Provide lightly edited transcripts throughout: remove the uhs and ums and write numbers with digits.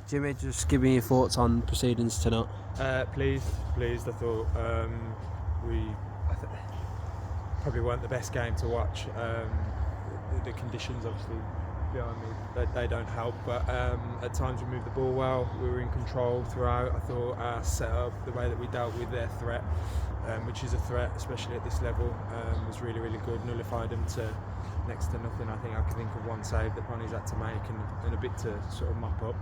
Jimmy, just give me your thoughts on proceedings tonight. Pleased. I thought we probably weren't the best game to watch. The conditions obviously behind me, they don't help, but at times we moved the ball well, we were in control throughout. I thought our setup, the way that we dealt with their threat, which is a threat especially at this level, was really, really good. Nullified them to next to nothing. I think I can think of one save that Ronnie's had to make and a bit to sort of mop up.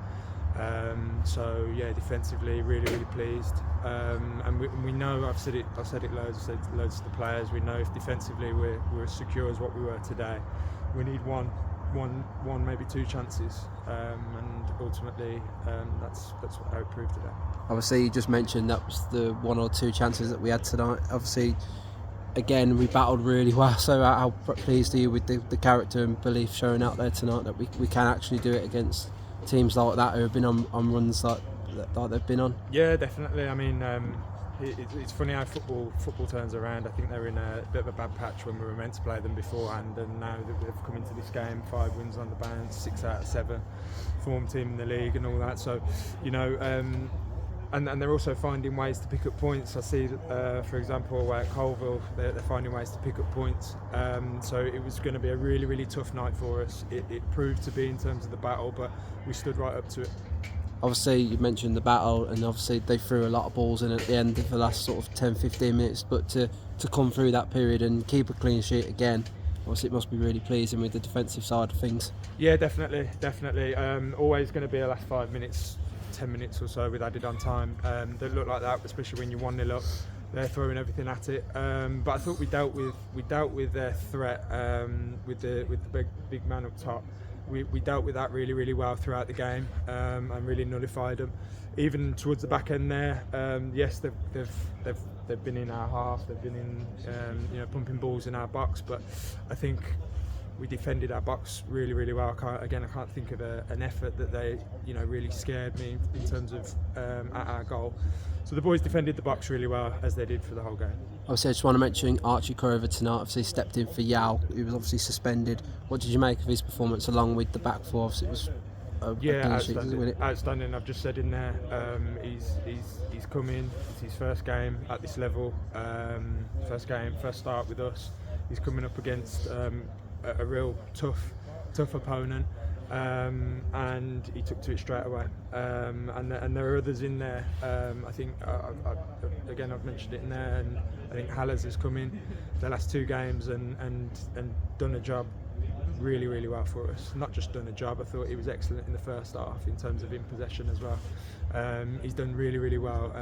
So yeah, defensively really, really pleased, and we know, I've said it loads, I've said loads to the players, we know if defensively we're as secure as what we were today, we need one, maybe two chances, and ultimately that's how it proved today. Obviously, you just mentioned that was the one or two chances that we had tonight. Obviously, again, we battled really well. So how pleased are you with the character and belief showing out there tonight that we can actually do it against teams like that who have been on runs like they've been on? Yeah, definitely. I mean, it's funny how football turns around. I think they're in a bit of a bad patch when we were meant to play them beforehand, and now they've come into this game 5 wins on the bounce, 6 out of 7, form team in the league and all that. So, you know, and they're also finding ways to pick up points. I see, for example, away at Colville, they're finding ways to pick up points. So it was going to be a really, really tough night for us. It proved to be in terms of the battle, but we stood right up to it. Obviously, you mentioned the battle, and obviously they threw a lot of balls in at the end of the last sort of 10-15 minutes, but to come through that period and keep a clean sheet again, obviously it must be really pleasing with the defensive side of things. Yeah, definitely. Always going to be a last 5 minutes, 10 minutes or so with added on time that look like that, especially when you're 1-0 up. They're throwing everything at it, but I thought we dealt with their threat with the big man up top. We dealt with that really, really well throughout the game, and really nullified them. Even towards the back end there, yes, they've been in our half, they've been in pumping balls in our box, but I think we defended our box really, really well. I can't think of an effort that they really scared me in terms of at our goal. So the boys defended the box really well, as they did for the whole game. Obviously, I just want to mention Archie Crover tonight. Obviously, stepped in for Yao, who was obviously suspended. What did you make of his performance along with the back four? Obviously, it was outstanding. I've just said in there, he's come in. It's his first game at this level. First start with us. He's coming up against a real tough opponent, and he took to it straight away. And there are others in there. I think I've mentioned it in there, and I think Hallers has come in the last 2 games and done a job really, really well for us. Not just done a job, I thought he was excellent in the first half in terms of in possession as well. He's done really, really well,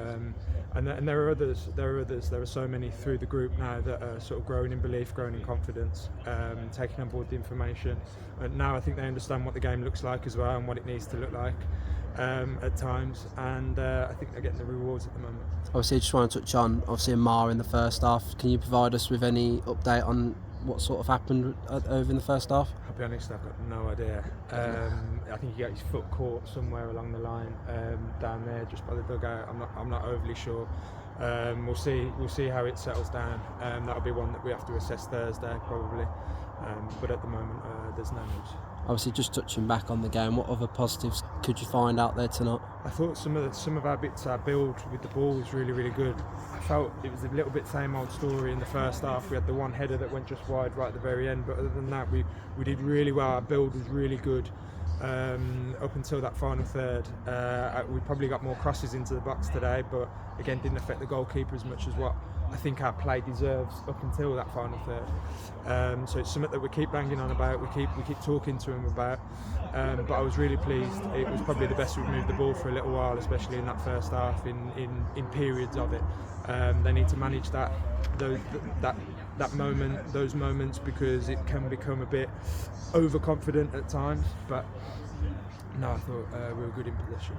and there are others. There are so many through the group now that are sort of growing in belief, growing in confidence, taking on board the information. And now I think they understand what the game looks like as well and what it needs to look like at times, and I think they're getting the rewards at the moment. Obviously, I just want to touch on Amar in the first half. Can you provide us with any update on what sort of happened over in the first half? I'll be honest, I've got no idea. I think he got his foot caught somewhere along the line down there, just by the dugout. I'm not overly sure. We'll see how it settles down. That'll be one that we have to assess Thursday probably. But at the moment, there's no news. Obviously, just touching back on the game, what other positives could you find out there tonight? I thought some of our bits, our build with the ball was really, really good. I felt it was a little bit same old story in the first half. We had the one header that went just wide right at the very end, but other than that, we did really well. Our build was really good up until that final third. We probably got more crosses into the box today, but again, didn't affect the goalkeeper as much as what I think our play deserves up until that final third. So it's something that we keep banging on about, we keep talking to him about, but I was really pleased. It was probably the best we've moved the ball for a little while, especially in that first half, in periods of it. They need to manage those moments, because it can become a bit overconfident at times, but no, I thought we were good in possession.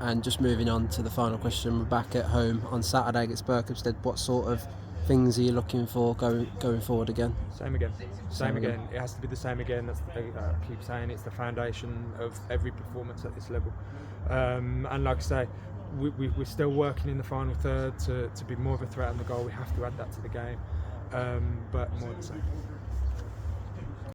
And just moving on to the final question, we're back at home on Saturday against Berkhamsted. What sort of things are you looking for going forward again? Same again. It has to be the same again. I keep saying it's the foundation of every performance at this level. And like I say, we're still working in the final third to be more of a threat on the goal. We have to add that to the game, but more of the same.